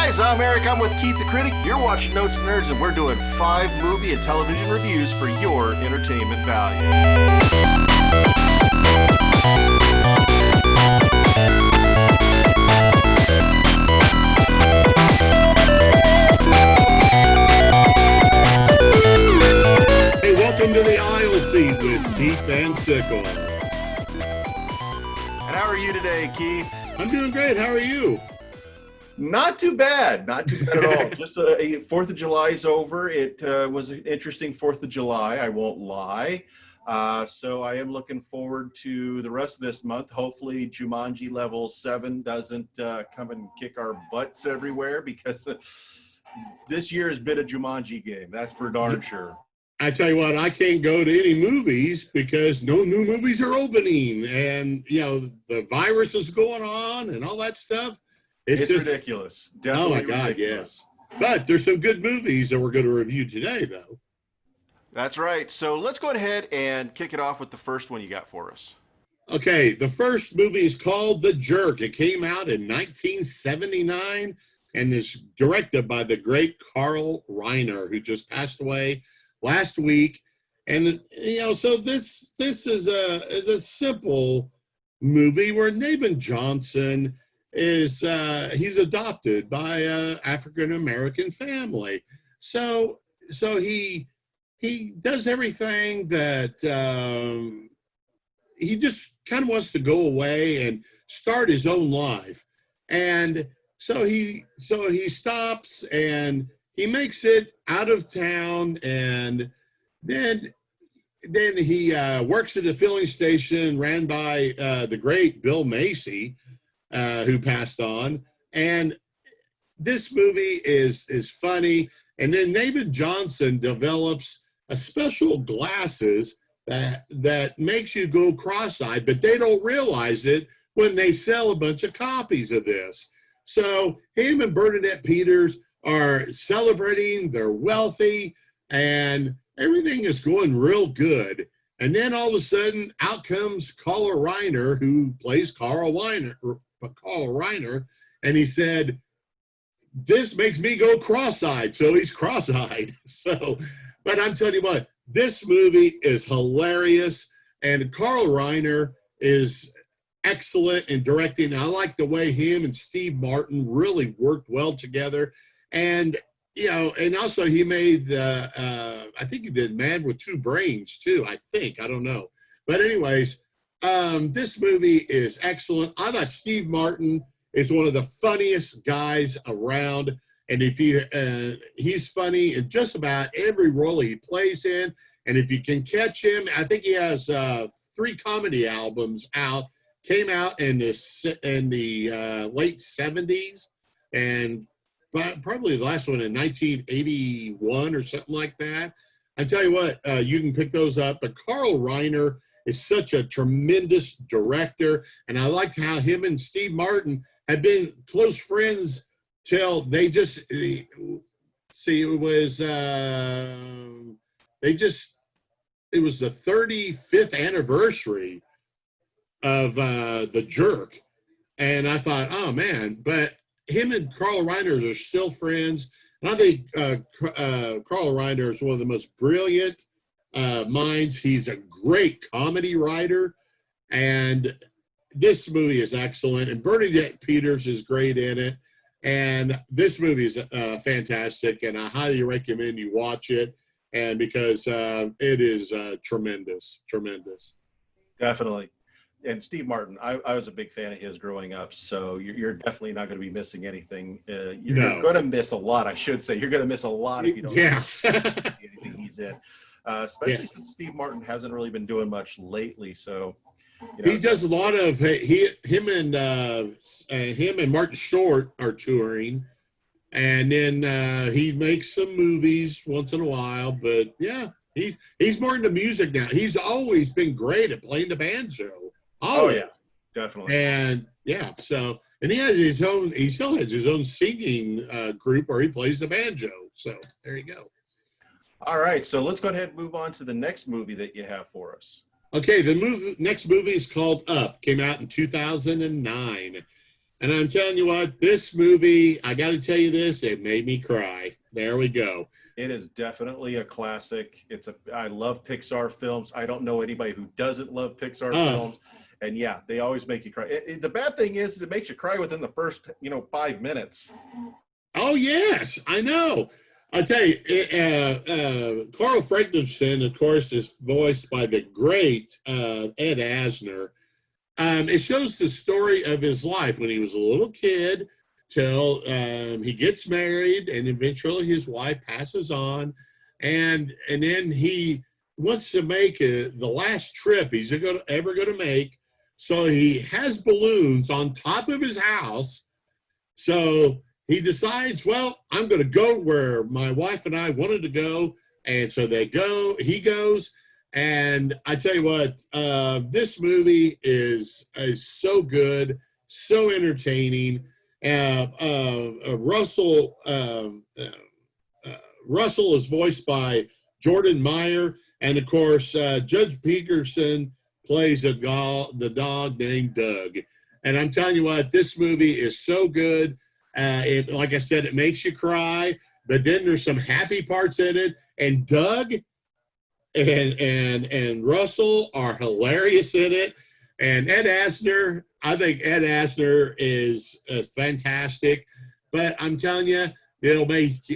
guys, I'm Eric. I'm with Keith the Critic. You're watching Notes and Nerds, and we're doing 5 movie and television reviews for your entertainment value. Hey, welcome to the aisle seat with Keith and Sickle. And how are you today, Keith? I'm doing great. How are you? Not too bad. Not too bad at all. Just 4th of July is over. It was an interesting 4th of July, I won't lie. So I am looking forward to the rest of this month. Hopefully Jumanji Level 7 doesn't come and kick our butts everywhere, because this year has been a Jumanji game. That's for darn sure. I tell you what, I can't go to any movies because no new movies are opening. And, you know, the virus is going on and all that stuff. It's just ridiculous. Definitely oh, my God, ridiculous. yes. But there's some good movies that we're going to review today, though. That's right. So let's go ahead and kick it off with the first one you got for us. Okay, the first movie is called The Jerk. It came out in 1979 and is directed by the great Carl Reiner, who just passed away last week. And, you know, so this is a simple movie where Nathan Johnson is he's adopted by a African-American family. So he does everything that he just kind of wants to go away and start his own life. And so he stops and he makes it out of town, and then he works at a filling station ran by the great Bill Macy, who passed on. And this movie is funny. And then Nathan Johnson develops a special glasses that makes you go cross-eyed, but they don't realize it when they sell a bunch of copies of this. So him and Bernadette Peters are celebrating, they're wealthy, and everything is going real good. And then all of a sudden, out comes Carl Reiner, who plays Carl Reiner, and he said, "This makes me go cross-eyed," so he's cross-eyed. So, but I'm telling you what, this movie is hilarious, and Carl Reiner is excellent in directing. I like the way him and Steve Martin really worked well together. And, you know, and also he made, I think he did Man with Two Brains too, I don't know. But anyways, this movie is excellent. I thought Steve Martin is one of the funniest guys around. And if he's funny in just about every role he plays in. And if you can catch him, I think he has 3 comedy albums out, came out in the late 70s, and probably the last one in 1981 or something like that. I tell you what, you can pick those up. But Carl Reiner is such a tremendous director, and I liked how him and Steve Martin had been close friends till it was the 35th anniversary of The Jerk, and I thought, oh man, but him and Carl Reiner are still friends. And I think Carl Reiner is one of the most brilliant minds. He's a great comedy writer, and this movie is excellent. And Bernadette Peters is great in it. And this movie is fantastic, and I highly recommend you watch it. And because it is tremendous. Definitely. And Steve Martin, I was a big fan of his growing up, so you're definitely not going to be missing anything. You're going to miss a lot, I should say. You're going to miss a lot if you don't see anything he's in, especially since Steve Martin hasn't really been doing much lately. So you know, he does a lot of him and Martin Short are touring, and then he makes some movies once in a while. But yeah, he's more into music now. He's always been great at playing the banjo. Oh yeah, definitely. And yeah, so and he still has his own singing group where he plays the banjo. So there you go. All right, so let's go ahead and move on to the next movie that you have for us. Okay, the next movie is called Up. Came out in 2009. And I'm telling you what, this movie, I got to tell you this, it made me cry. There we go. It is definitely a classic. I love Pixar films. I don't know anybody who doesn't love Pixar films. And yeah, they always make you cry. The bad thing is it makes you cry within the first, 5 minutes. Oh, yes, I know. I tell you, Carl Frankenstein, of course, is voiced by the great Ed Asner. It shows the story of his life when he was a little kid till he gets married, and eventually his wife passes on, and then he wants to make the last trip he's ever going to make. So he has balloons on top of his house. So he decides, well, I'm going to go where my wife and I wanted to go, and so he goes. And I tell you what, this movie is so good, so entertaining. Russell is voiced by Jordan Meyer, and of course, Judge Peterson plays the dog named Doug. And I'm telling you what, this movie is so good. Like I said, it makes you cry, but then there's some happy parts in it. And Doug and Russell are hilarious in it. And Ed Asner, I think Ed Asner is fantastic. But I'm telling you, it'll make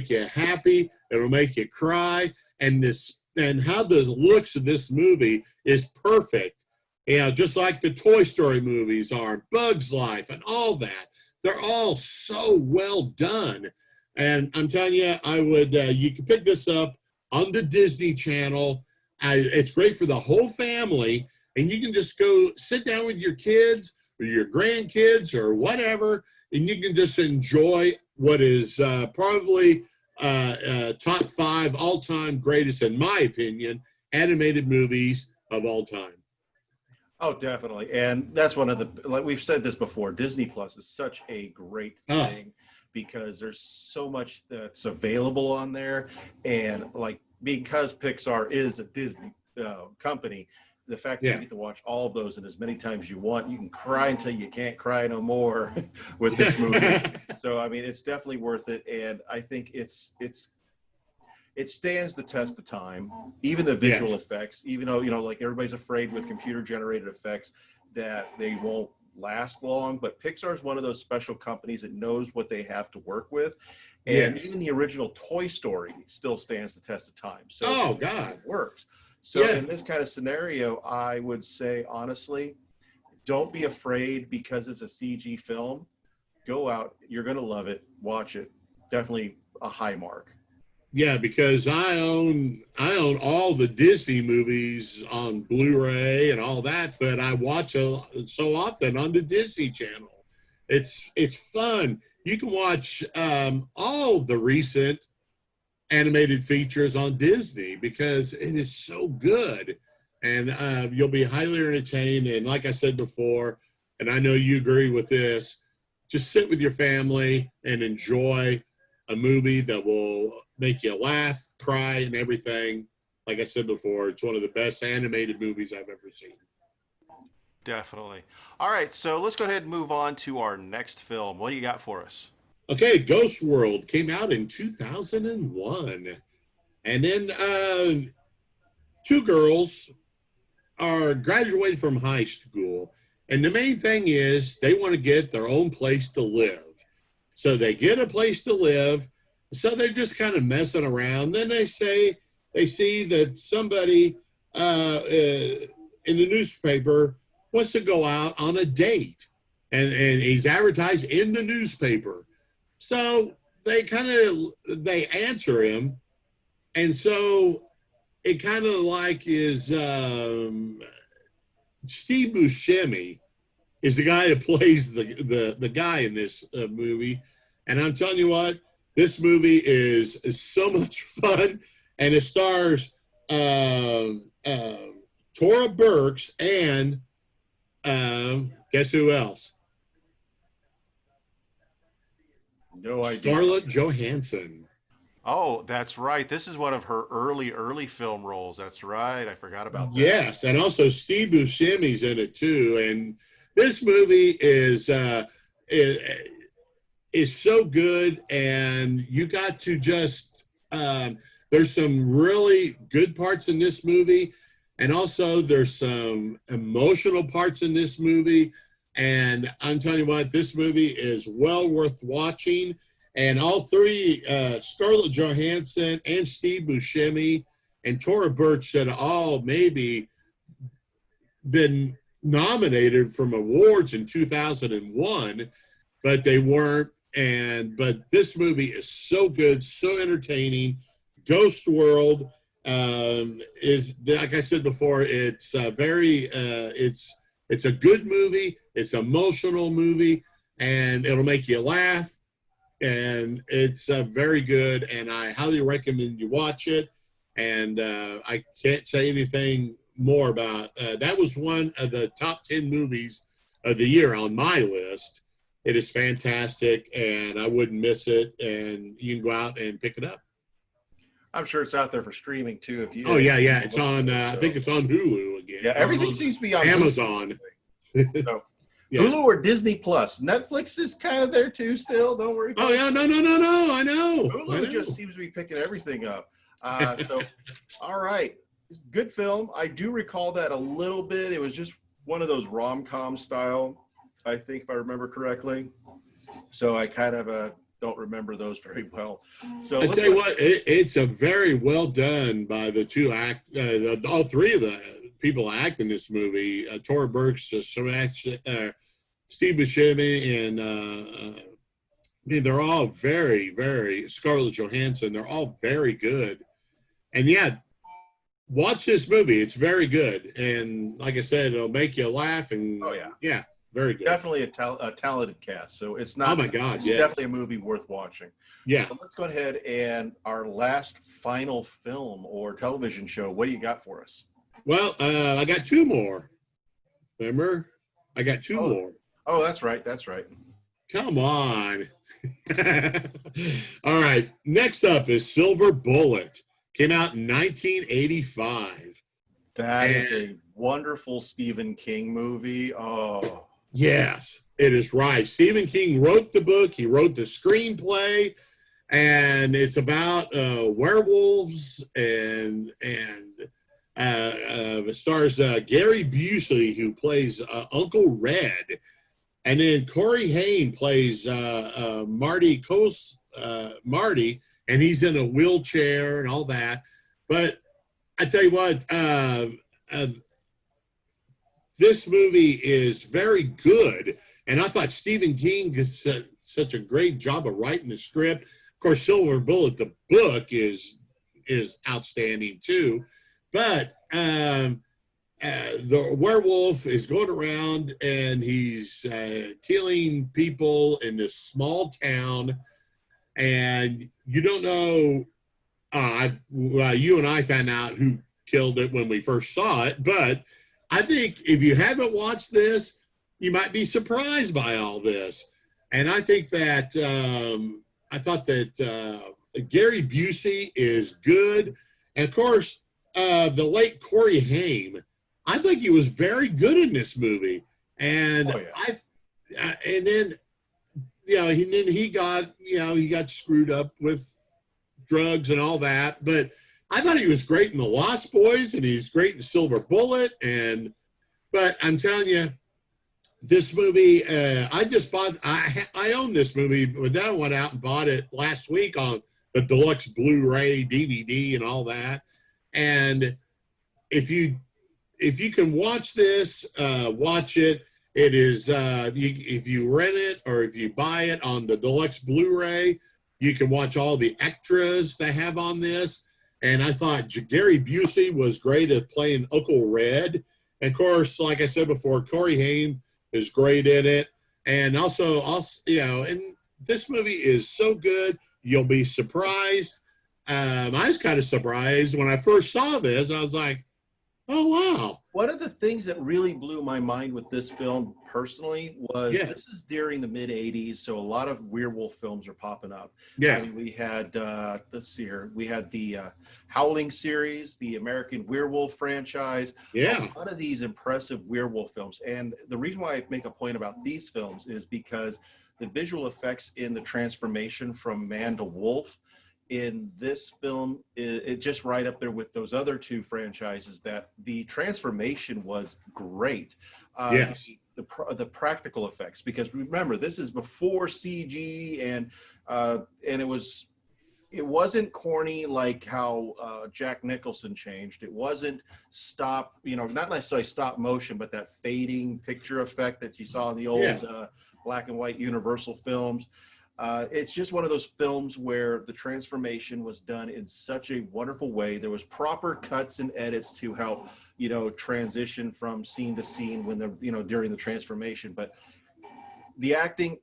you happy. It'll make you cry. And how the looks of this movie is perfect. Just like the Toy Story movies are, Bug's Life, and all that. They're all so well done. And I'm telling you, you can pick this up on the Disney Channel. It's great for the whole family, and you can just go sit down with your kids or your grandkids or whatever, and you can just enjoy what is probably top 5 all-time greatest, in my opinion, animated movies of all time. Oh, definitely. And that's one of like we've said this before, Disney Plus is such a great thing. Because there's so much that's available on there, and because Pixar is a Disney company, the fact that you get to watch all of those and as many times as you want, you can cry until you can't cry no more with this movie. So I mean, it's definitely worth it, and I think it stands the test of time. Even the visual effects, even though like everybody's afraid with computer generated effects that they won't last long, but Pixar is one of those special companies that knows what they have to work with, and even the original Toy Story still stands the test of time. So it works. So in this kind of scenario, I would say honestly, don't be afraid because it's a CG film. Go out, you're gonna love it. Watch it. Definitely a high mark. Yeah, because I own all the Disney movies on Blu-ray and all that, but I watch so often on the Disney Channel. It's fun. You can watch all the recent animated features on Disney because it is so good, and you'll be highly entertained. And like I said before, and I know you agree with this, just sit with your family and enjoy a movie that will make you laugh, cry, and everything. Like I said before, it's one of the best animated movies I've ever seen. Definitely. All right, so let's go ahead and move on to our next film. What do you got for us? Okay, Ghost World came out in 2001. And then 2 girls are graduating from high school. And the main thing is they want to get their own place to live. So they get a place to live. So they're just kind of messing around. Then they see that somebody in the newspaper wants to go out on a date. And he's advertised in the newspaper. So they answer him. And so it kind of like is Steve Buscemi is the guy that plays the guy in this movie. And I'm telling you what, this movie is so much fun. And it stars Tora Burks and guess who else? No idea. Scarlett Johansson. Oh, that's right. This is one of her early film roles. That's right. I forgot about that. Yes, and also Steve Buscemi's in it too. And this movie is is so good, and you got to just there's some really good parts in this movie, and also there's some emotional parts in this movie. And I'm telling you what, this movie is well worth watching. And all three, Scarlett Johansson and Steve Buscemi and Tora Birch, had all maybe been nominated from awards in 2001, but they weren't. But this movie is so good, so entertaining. Ghost World is, like I said before, it's it's a good movie. It's an emotional movie, and it'll make you laugh. And it's very good, and I highly recommend you watch it. And I can't say anything more about that. Was one of the top 10 movies of the year on my list. It is fantastic, and I wouldn't miss it. And you can go out and pick it up. I'm sure it's out there for streaming too. If you yeah, it's on. I think it's on Hulu again. Yeah, everything seems to be on Amazon. So, yeah. Hulu or Disney Plus. Netflix is kind of there too. Still, don't worry. Oh yeah, no. I know. Hulu just seems to be picking everything up. So, all right, good film. I do recall that a little bit. It was just one of those rom-com style, I think, if I remember correctly. So I kind of don't remember those very well. So I tell you what, it's a very well done by the two all three of the people act in this movie. Tora Birch, Steve Buscemi, and I mean, they're all very, very, Scarlett Johansson. They're all very good. And yeah, watch this movie. It's very good. And like I said, it'll make you laugh. And yeah, very good. Definitely a talented cast. So it's not. Oh my God, it's definitely a movie worth watching. Yeah. So let's go ahead and our last final film or television show. What do you got for us? Well, I got two more. Remember, I got two more. Oh, that's right. That's right. Come on. All right. Next up is Silver Bullet. Came out in 1985. That is a wonderful Stephen King movie. Oh. Yes, it is right. Stephen King wrote the book. He wrote the screenplay, and it's about werewolves, and it stars Gary Busey, who plays Uncle Red, and then Corey Haim plays Marty, and he's in a wheelchair and all that. But I tell you what, this movie is very good, and I thought Stephen King did such a great job of writing the script. Of course, Silver Bullet, the book, is outstanding too. But the werewolf is going around, and he's killing people in this small town, and you don't know. You and I found out who killed it when we first saw it, but I think if you haven't watched this, you might be surprised by all this. And I think that I thought that Gary Busey is good, and of course, the late Corey Haim. I think he was very good in this movie, and and then he got screwed up with drugs and all that, but I thought he was great in The Lost Boys, and he's great in Silver Bullet. But I'm telling you, this movie, I own this movie, but then I went out and bought it last week on the deluxe Blu-ray, DVD, and all that. And if you can watch this, watch it. It is if you rent it or if you buy it on the deluxe Blu-ray, you can watch all the extras they have on this. And I thought Gary Busey was great at playing Uncle Red. And of course, like I said before, Corey Haim is great in it. And also, and this movie is so good, you'll be surprised. I was kind of surprised when I first saw this. I was like, oh, wow. One of the things that really blew my mind with this film personally was this is during the mid 80s, so a lot of werewolf films are popping up. Yeah. I mean, we had, let's see here, we had the Howling series, the American Werewolf franchise, Yeah. a lot of these impressive werewolf films. And the reason why I make a point about these films is because the visual effects in the transformation from man to wolf in this film, it just right up there with those other two franchises, that the transformation was great. Yes. The practical effects, because remember, this is before CG, and it wasn't corny like how Jack Nicholson changed. It wasn't not necessarily stop motion, but that fading picture effect that you saw in the old black and white Universal films. It's just one of those films where the transformation was done in such a wonderful way. There was proper cuts and edits to help, transition from scene to scene when during the transformation. But the acting,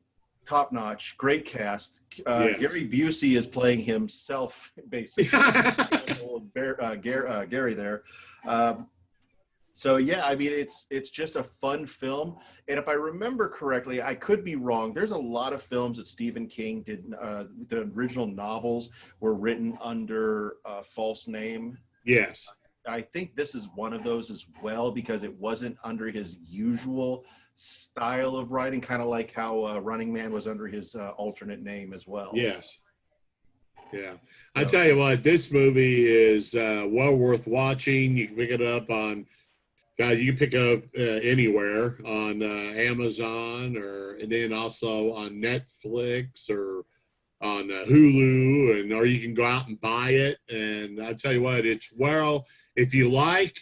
top notch, great cast. Gary Busey is playing himself, basically. Gary there. So yeah, I mean, it's just a fun film. And if I remember correctly, I could be wrong, there's a lot of films that Stephen King did, the original novels were written under a false name. Yes. I think this is one of those as well, because it wasn't under his usual style of writing, kind of like how Running Man was under his alternate name as well. Yes. Yeah. I tell you what, this movie is well worth watching. You can pick it up on, you can pick up anywhere on Amazon, and then also on Netflix or on Hulu, or you can go out and buy it. And I tell you what, if you like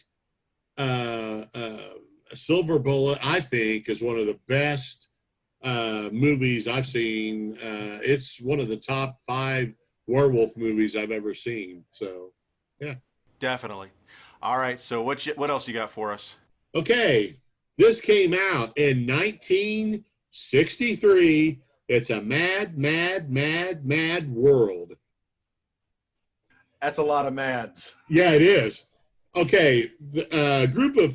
Silver Bullet, I think is one of the best movies I've seen. It's one of the top 5 werewolf movies I've ever seen. So, yeah. Definitely. All right, so what else you got for us? Okay, this came out in 1963. It's a mad, mad, mad, mad world. That's a lot of mads. Yeah, it is. Okay, a group of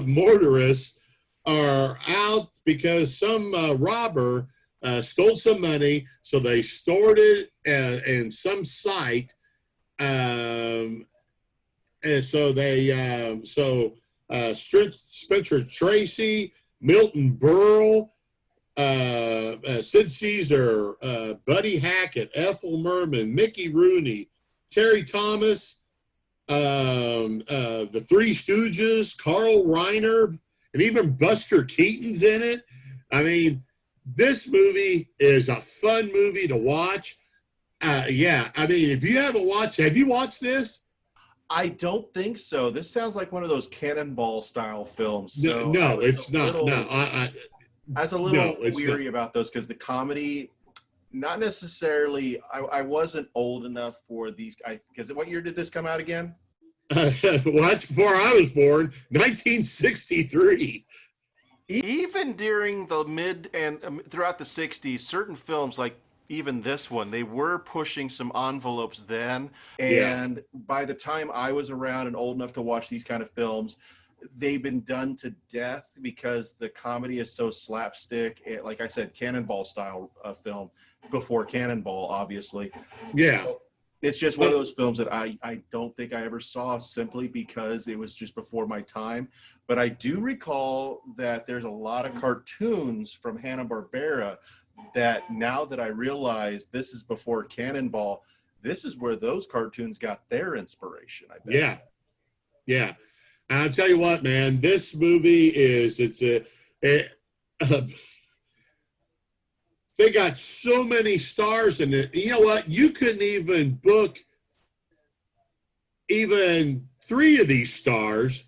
motorists are out because some robber stole some money, so they stored it in some site. And so Spencer Tracy, Milton Berle, Sid Caesar, Buddy Hackett, Ethel Merman, Mickey Rooney, Terry Thomas, the Three Stooges, Carl Reiner, and even Buster Keaton's in it. I mean, this movie is a fun movie to watch. Yeah, I mean, if you haven't watched, have you watched this? I don't think so. This sounds like one of those Cannonball style films. So no, it's not. I was a little weary about those, because the comedy, not necessarily. I wasn't old enough for these. Because what year did this come out again? Well, that's before I was born, 1963. Even during the mid and throughout the 60s, certain films like even this one, they were pushing some envelopes then. And by the time I was around and old enough to watch these kind of films, they've been done to death because the comedy is so slapstick. Like I said, Cannonball style film before Cannonball, obviously. Yeah. So it's just one of those films that I don't think I ever saw, simply because it was just before my time. But I do recall that there's a lot of cartoons from Hanna-Barbera that, now that I realize this is before Cannonball, this is where those cartoons got their inspiration, I bet. Yeah. Yeah. And I'll tell you what, man, this movie they got so many stars in it. You know what? You couldn't even book even 3 of these stars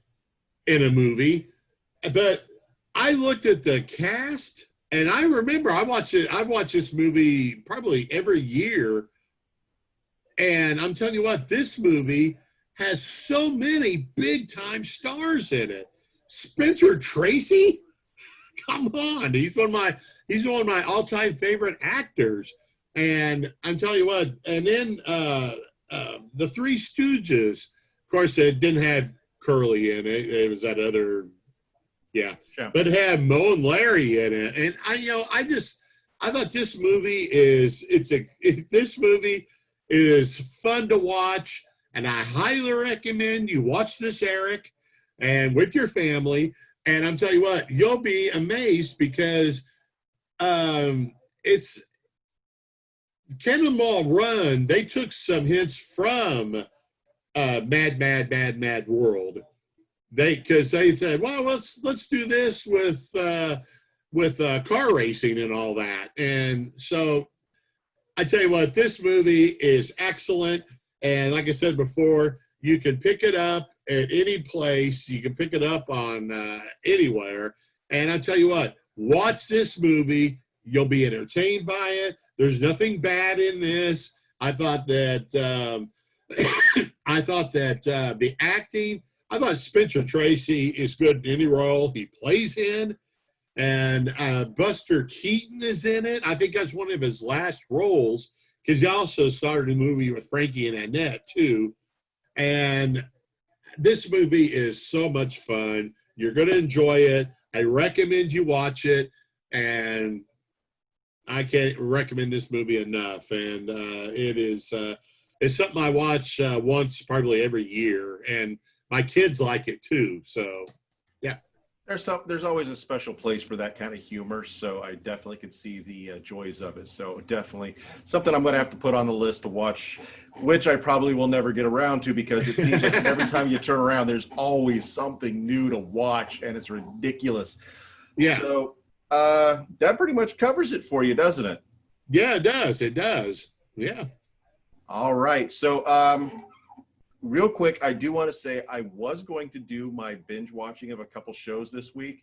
in a movie. But I looked at the cast, and I remember I've watched this movie probably every year. And I'm telling you what, this movie has so many big time stars in it. Spencer Tracy, come on, he's one of my all-time favorite actors. And I'm telling you what, and then the Three Stooges, of course, it didn't have Curly in it. It was that other, yeah. Yeah. But it had Mo and Larry in it, and I thought this movie this movie is fun to watch, and I highly recommend you watch this, Eric, and with your family. And I'm telling you what, you'll be amazed because it's Cannonball Run. They took some hints from Mad World. Because they said, well, let's do this with car racing and all that. And so I tell you what, this movie is excellent. And like I said before, you can pick it up at any place. You can pick it up on anywhere. And I tell you what, watch this movie. You'll be entertained by it. There's nothing bad in this. I thought that the acting, I thought Spencer Tracy is good in any role he plays in. And Buster Keaton is in it. I think that's one of his last roles because he also started a movie with Frankie and Annette, too. And this movie is so much fun. You're going to enjoy it. I recommend you watch it. And I can't recommend this movie enough. And it's something I watch once probably every year. And my kids like it, too. So, yeah. There's always a special place for that kind of humor, so I definitely could see the joys of it. So definitely something I'm going to have to put on the list to watch, which I probably will never get around to because it seems like every time you turn around, there's always something new to watch, and it's ridiculous. Yeah. So that pretty much covers it for you, doesn't it? Yeah, it does. It does. Yeah. All right. So real quick, I do want to say I was going to do my binge watching of a couple shows this week,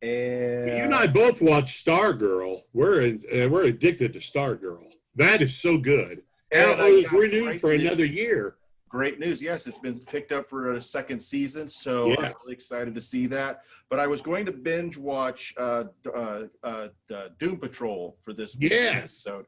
and You and I both watch Stargirl. We're addicted to Stargirl. That is so good. And it was renewed for another year. Great news. Yes, it's been picked up for a second season, so I'm really excited to see that. But I was going to binge watch Doom Patrol for this week's episode.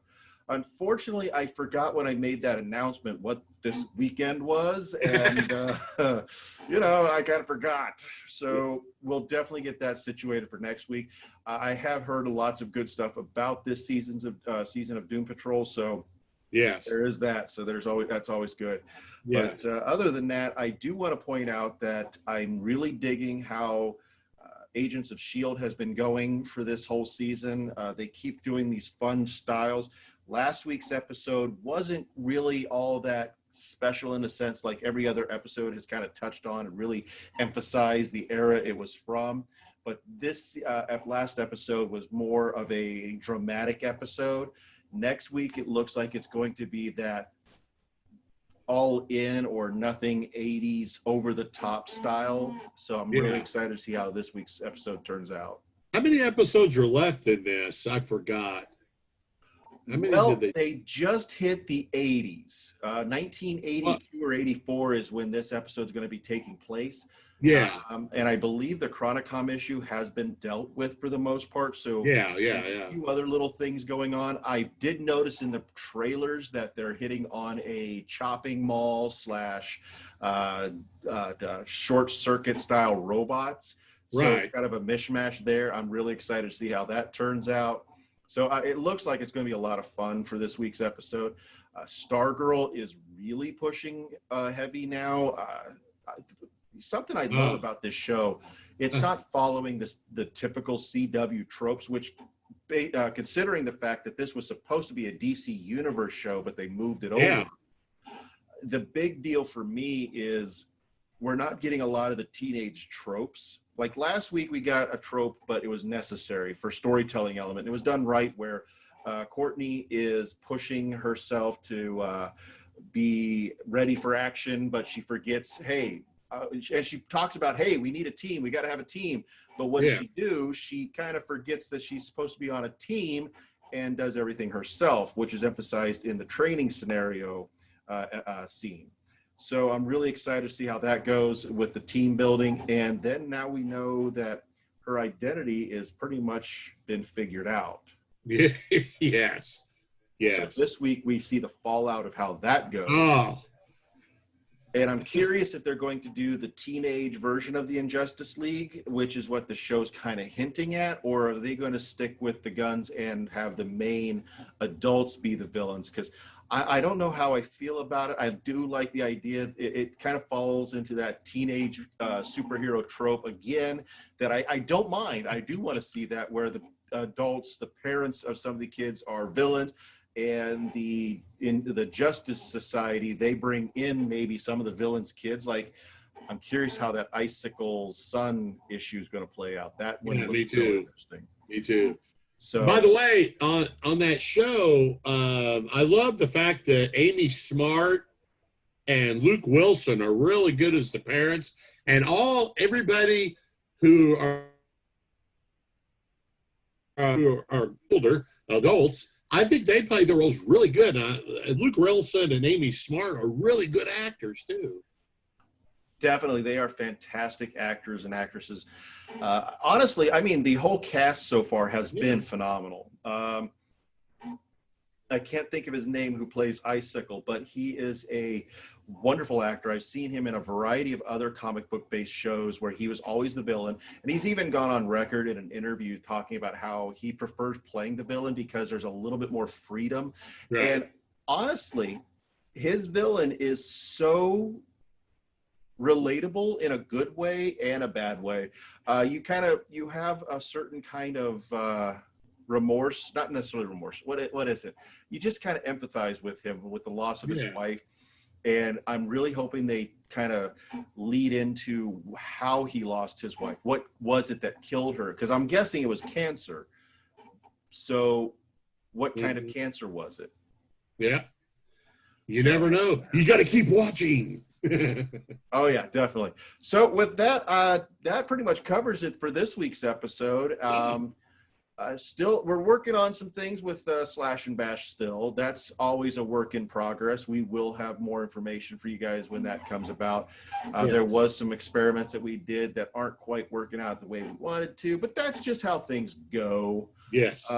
Unfortunately, I forgot when I made that announcement what this weekend was, and I kind of forgot. So we'll definitely get that situated for next week. I have heard lots of good stuff about this season of Doom Patrol, so there is that. So that's always good. Yes. But other than that, I do want to point out that I'm really digging how Agents of S.H.I.E.L.D. has been going for this whole season. They keep doing these fun styles. Last week's episode wasn't really all that special in a sense, like every other episode has kind of touched on and really emphasized the era it was from. But this last episode was more of a dramatic episode. Next week, it looks like it's going to be that all in or nothing 80s over the top style. So I'm really excited to see how this week's episode turns out. How many episodes are left in this? I forgot. They just hit the 80s. 1982 or 84 is when this episode's going to be taking place. Yeah. And I believe the Chronicom issue has been dealt with for the most part. So a few other little things going on. I did notice in the trailers that they're hitting on a chopping mall / short circuit style robots. So it's kind of a mishmash there. I'm really excited to see how that turns out. So it looks like it's going to be a lot of fun for this week's episode. Stargirl is really pushing heavy now. Something I love about this show, it's not following the typical CW tropes, which considering the fact that this was supposed to be a DC Universe show, but they moved it over. The big deal for me is we're not getting a lot of the teenage tropes. Like last week, we got a trope, but it was necessary for storytelling element. It was done right where Courtney is pushing herself to be ready for action, but she forgets, and she talks about, hey, we need a team. We got to have a team. But what does she do? She kind of forgets that she's supposed to be on a team and does everything herself, which is emphasized in the training scenario scene. So I'm really excited to see how that goes with the team building. And then now we know that her identity is pretty much been figured out. Yes. So this week we see the fallout of how that goes. Oh. And I'm curious if they're going to do the teenage version of the Injustice League, which is what the show's kind of hinting at, or are they going to stick with the guns and have the main adults be the villains? Because I don't know how I feel about it. I do like the idea. It kind of falls into that teenage superhero trope again that I don't mind. I do want to see that, where the adults, the parents of some of the kids, are villains, and in the Justice Society, they bring in maybe some of the villains' kids. Like, I'm curious how that Icicle Sun issue is going to play out. That one looks so interesting. Me too. So, by the way, on that show, I love the fact that Amy Smart and Luke Wilson are really good as the parents, and everybody who are older adults, I think they play the roles really good. Luke Wilson and Amy Smart are really good actors too. Definitely, they are fantastic actors and actresses. Honestly, I mean, the whole cast so far has been phenomenal. I can't think of his name who plays Icicle, but he is a wonderful actor. I've seen him in a variety of other comic book based shows where he was always the villain. And he's even gone on record in an interview talking about how he prefers playing the villain because there's a little bit more freedom. Right. And honestly, his villain is so relatable in a good way and a bad way. You have a certain kind of remorse, not necessarily remorse. What is it? You just kind of empathize with him, with the loss of his wife. And I'm really hoping they kind of lead into how he lost his wife. What was it that killed her? Because I'm guessing it was cancer. So what kind of cancer was it? Yeah. You never know. You got to keep watching. Oh, yeah, definitely. So with that, that pretty much covers it for this week's episode. Still, we're working on some things with Slash and Bash still. That's always a work in progress. We will have more information for you guys when that comes about. There was some experiments that we did that aren't quite working out the way we wanted to, but that's just how things go. Yes.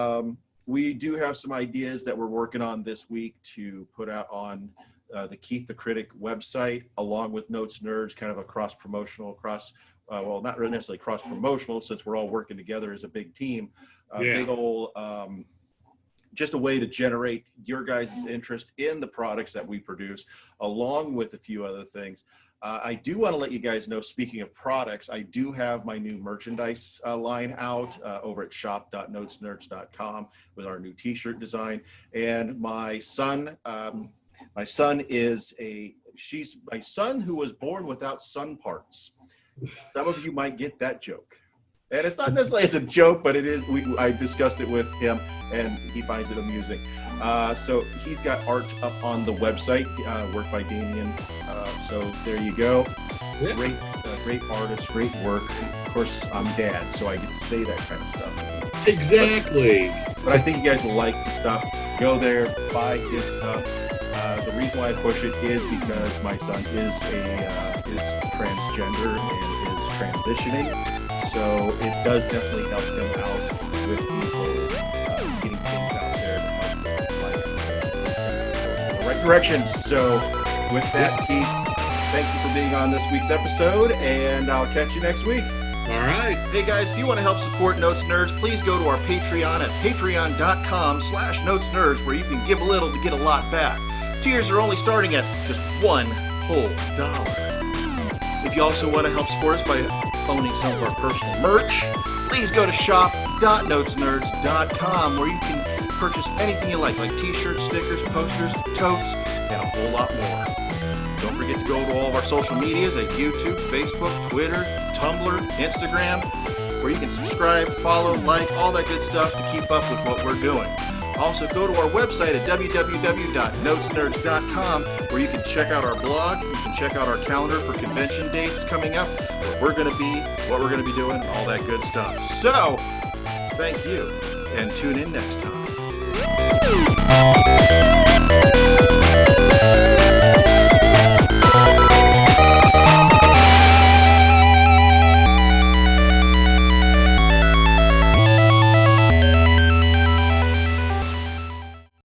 We do have some ideas that we're working on this week to put out on the Keith the Critic website, along with Notes Nerds, kind of a cross-promotional, well, not really necessarily cross-promotional, since we're all working together as a big team. Big old, just a way to generate your guys' interest in the products that we produce, along with a few other things. I do want to let you guys know, speaking of products, I do have my new merchandise line out over at shop.notesnerds.com with our new t-shirt design. And my son is my son who was born without sun parts. Some of you might get that joke. And it's not necessarily as a joke, but it is. I discussed it with him, and he finds it amusing. So he's got art up on the website, work by Damien. So there you go. Great artist, great work. Of course, I'm dad, so I get to say that kind of stuff. Exactly. But I think you guys will like the stuff. Go there, buy his stuff. The reason why I push it is because my son is transgender and is transitioning. So it does definitely help him out with people getting things out there to help the right direction. So with that, Keith, thank you for being on this week's episode, and I'll catch you next week. All right. Hey guys, if you want to help support Notes Nerds, please go to our Patreon at patreon.com/NotesNerds, where you can give a little to get a lot back. Tiers are only starting at just $1 whole. If you also want to help support us by owning some of our personal merch, please go to shop.notesnerds.com, where you can purchase anything you like t-shirts, stickers, posters, totes, and a whole lot more. Don't forget to go to all of our social medias at YouTube, Facebook, Twitter, Tumblr, Instagram, where you can subscribe, follow, like, all that good stuff to keep up with what we're doing. Also, go to our website at www.notesnerds.com, where you can check out our blog, you can check out our calendar for convention dates coming up, where we're going to be, what we're going to be doing, all that good stuff. So, thank you, and tune in next time.